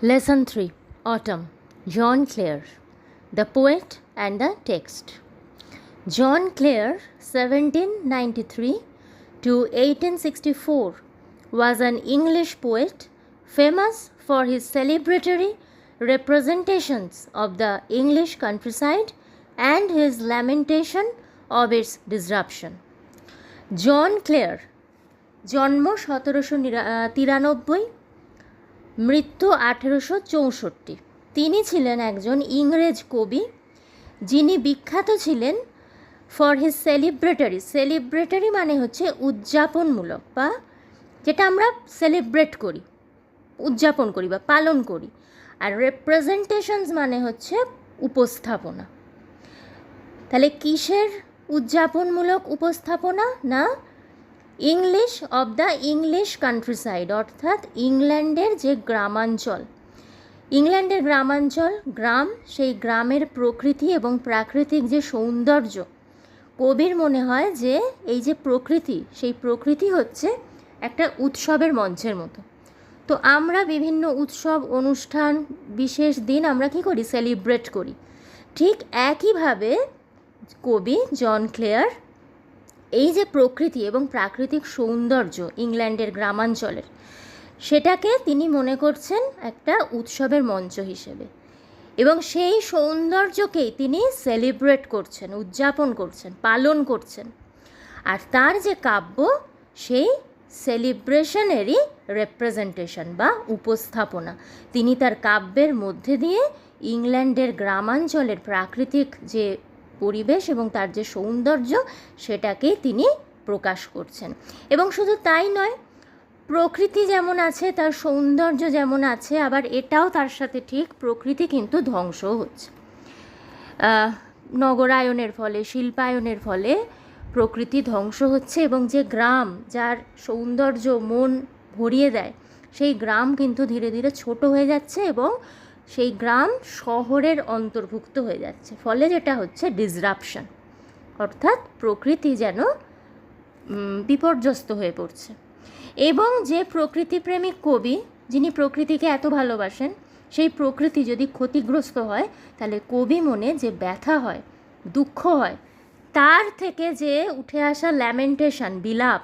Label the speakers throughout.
Speaker 1: Lesson 3, Autumn. John Clare, the poet and the text. John Clare, 1793 to 1864, was an English poet famous for his celebratory representations of the English countryside and his lamentation of its disruption. John Clare, জন্ম 1793, মৃত্যু 1864। তিনি ছিলেন একজন ইংরেজ কবি, যিনি বিখ্যাত ছিলেন ফর হিজ সেলিব্রেটরি মানে হচ্ছে উদযাপনমূলক, বা যেটা আমরা সেলিব্রেট করি, উদযাপন করি বা পালন করি। আর রেপ্রেজেন্টেশনস মানে হচ্ছে উপস্থাপনা। তাহলে কিসের উদযাপনমূলক উপস্থাপনা? না, English of the English countryside, অর্থাৎ ইংল্যান্ডের যে গ্রামাঞ্চল, ইংল্যান্ডের গ্রামাঞ্চল, গ্রাম, সেই গ্রামের প্রকৃতি এবং প্রাকৃতিক যে সৌন্দর্য, কবির মনে হয় যে এই যে প্রকৃতি, সেই প্রকৃতি হচ্ছে একটা উৎসবের মঞ্চের মতো। তো আমরা বিভিন্ন উৎসব, অনুষ্ঠান, বিশেষ দিন আমরা কি করি? সেলিব্রেট করি। ঠিক একইভাবে কবি জন ক্লেয়ার এই যে প্রকৃতি এবং প্রাকৃতিক সৌন্দর্য ইংল্যান্ডের গ্রামাঞ্চলের, সেটাকে তিনি মনে করছেন একটা উৎসবের মঞ্চ হিসেবে, এবং সেই সৌন্দর্যকেই তিনি সেলিব্রেট করছেন, উদযাপন করছেন, পালন করছেন। আর তার যে কাব্য, সেই সেলিব্রেশনেরই রেপ্রেজেন্টেশন বা উপস্থাপনা তিনি তার কাব্যের মধ্যে দিয়ে ইংল্যান্ডের গ্রামাঞ্চলের প্রাকৃতিক যে পরিবেশ এবং তার যে সৌন্দর্য, সেটাকেই তিনি প্রকাশ করছেন। এবং শুধু তাই নয়, প্রকৃতি যেমন আছে, তার সৌন্দর্য যেমন আছে, আবার এটাও তার সাথে ঠিক, প্রকৃতি কিন্তু ধ্বংসও হচ্ছে। নগরায়নের ফলে, শিল্পায়নের ফলে প্রকৃতি ধ্বংস হচ্ছে, এবং যে গ্রাম, যার সৌন্দর্য মন ভরিয়ে দেয়, সেই গ্রাম কিন্তু ধীরে ধীরে ছোট হয়ে যাচ্ছে এবং সেই গ্রাম শহরের অন্তর্ভুক্ত হয়ে যাচ্ছে। ফলে যেটা হচ্ছে ডিসরাপশন, অর্থাৎ প্রকৃতি যেন বিপর্যস্ত হয়ে পড়ছে। এবং যে প্রকৃতিপ্রেমিক কবি, যিনি প্রকৃতিকে এত ভালোবাসেন, সেই প্রকৃতি যদি ক্ষতিগ্রস্ত হয়, তাহলে কবি মনে যে ব্যথা হয়, দুঃখ হয়, তার থেকে যে উঠে আসা ল্যামেন্টেশন, বিলাপ,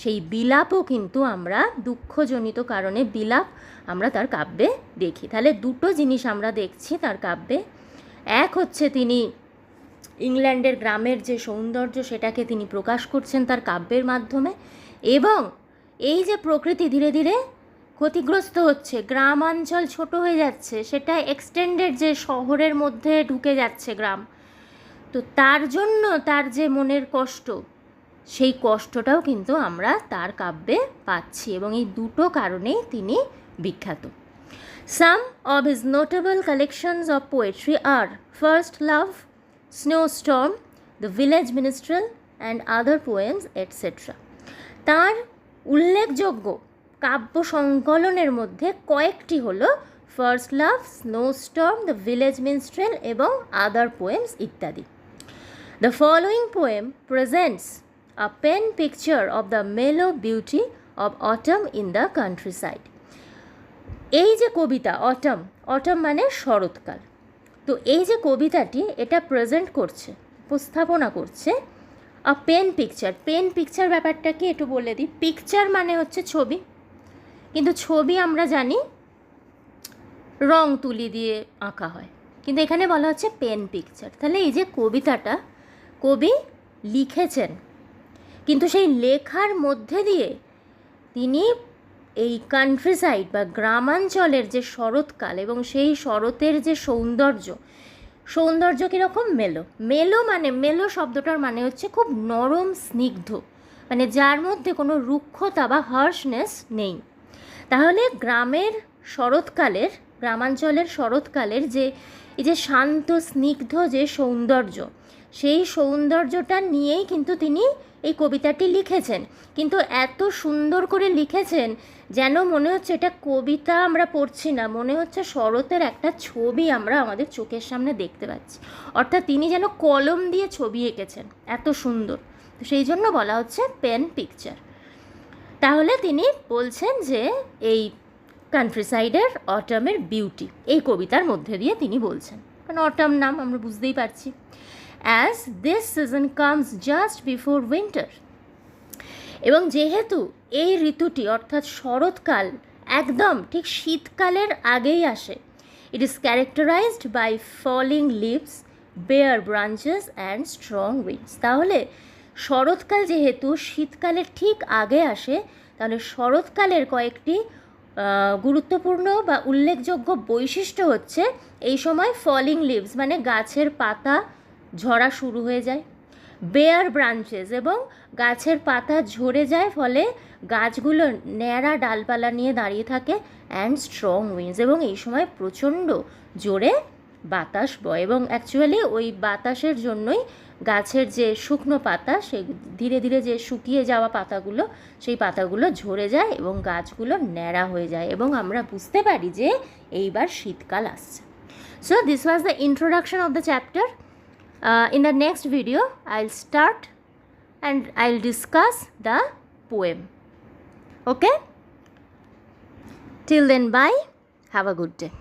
Speaker 1: সেই বিলাপও কিন্তু আমরা, দুঃখজনিত কারণে বিলাপ আমরা তার কাব্যে দেখি। তাহলে দুটো জিনিস আমরা দেখছি তার কাব্যে। এক হচ্ছে তিনি ইংল্যান্ডের গ্রামের যে সৌন্দর্য, সেটাকে তিনি প্রকাশ করছেন তার কাব্যের মাধ্যমে, এবং এই যে প্রকৃতি ধীরে ধীরে ক্ষতিগ্রস্ত হচ্ছে, গ্রামাঞ্চল ছোট হয়ে যাচ্ছে, সেটা এক্সটেন্ডেড যে শহরের মধ্যে ঢুকে যাচ্ছে গ্রাম, তো তার জন্য তার যে মনের কষ্ট, সেই কষ্টটাও কিন্তু আমরা তার কাব্যে পাচ্ছি, এবং এই দুটো কারণেই তিনি বিখ্যাত। Some of his notable collections of poetry are First Love, Snowstorm, The Village Minstrel and Other Poems, etc. তার উল্লেখযোগ্য কাব্য সংকলনের মধ্যে কয়েকটি হলো first love, snowstorm, the village minstrel এবং আদার পোয়েমস ইত্যাদি। The following poem presents a pen picture of the mellow beauty of autumn in the countryside. এই যে কবিতা অটম, অটম মানে শরৎকাল, তো এই যে কবিতাটি, এটা প্রেজেন্ট করছে, উপস্থাপনা করছে পেন পিকচার। পেন পিকচার ব্যাপারটা কি একটু বলে দিই। পিকচার মানে হচ্ছে ছবি, কিন্তু ছবি আমরা জানি রং তুলি দিয়ে আঁকা হয়, কিন্তু এখানে বলা হচ্ছে পেন পিকচার। তাহলে এই যে কবিতাটা কবি লিখেছেন, কিন্তু সেই লেখার মধ্যে দিয়ে তিনি এই কান্ট্রিসাইড বা গ্রামাঞ্চলের যে শরৎকাল এবং সেই শরতের যে সৌন্দর্য, সৌন্দর্য কীরকম? মেলো। মেলো মানে, মেলো শব্দটার মানে হচ্ছে খুব নরম, স্নিগ্ধ, মানে যার মধ্যে কোনো রুক্ষতা বা হার্শনেস নেই। তাহলে গ্রামের শরৎকালের, গ্রামাঞ্চলের শরৎকালের যে এই যে শান্ত স্নিগ্ধ যে সৌন্দর্য, সেই সৌন্দর্যটা নিয়েই কিন্তু তিনি এই কবিতাটি লিখেছেন। কিন্তু এত সুন্দর করে লিখেছেন যেন মনে হচ্ছে এটা কবিতা আমরা পড়ছি না, মনে হচ্ছে শরতের একটা ছবি আমরা আমাদের চোখের সামনে দেখতে পাচ্ছি। অর্থাৎ তিনি যেন কলম দিয়ে ছবি এঁকেছেন, এত সুন্দর। তো সেই জন্য বলা হচ্ছে পেন পিকচার। তাহলে তিনি বলছেন যে এই কান্ট্রিসাইডের অটামের বিউটি এই কবিতার মধ্যে দিয়ে তিনি বলছেন, কারণ অটাম নাম আমরা বুঝতেই পারছি। As this season comes just before winter, এবং যেহেতু এই ঋতুটি অর্থাৎ শরৎকাল একদম ঠিক শীতকালের আগেই আসে, it is characterised by falling leaves, bare branches and strong winds. তাহলে শরৎকাল যেহেতু শীতকালের ঠিক আগে আসে, তাহলে শরৎকালের কয়েকটি গুরুত্বপূর্ণ বা উল্লেখযোগ্য বৈশিষ্ট্য হচ্ছে এই সময় ফলিং লিভস মানে গাছের পাতা ঝরা শুরু হয়ে যায়, বেয়ার ব্রাঞ্চেস এবং গাছের পাতা ঝরে যায়, ফলে গাছগুলো ন্যাড়া ডালপালা নিয়ে দাঁড়িয়ে থাকে, অ্যান্ড স্ট্রং উইন্ডস, এবং এই সময় প্রচণ্ড জোরে বাতাস বয়, এবং অ্যাকচুয়ালি ওই বাতাসের জন্যই গাছের যে শুকনো পাতা সে ধীরে ধীরে যে শুকিয়ে যাওয়া পাতাগুলো সেই পাতাগুলো ঝরে যায় এবং গাছগুলো ন্যাড়া হয়ে যায়, এবং আমরা বুঝতে পারি যে এইবার শীতকাল আসছে। So this was the introduction of the chapter. In the next video, I'll start and I'll discuss the poem. Okay? Till then, bye. Have a good day.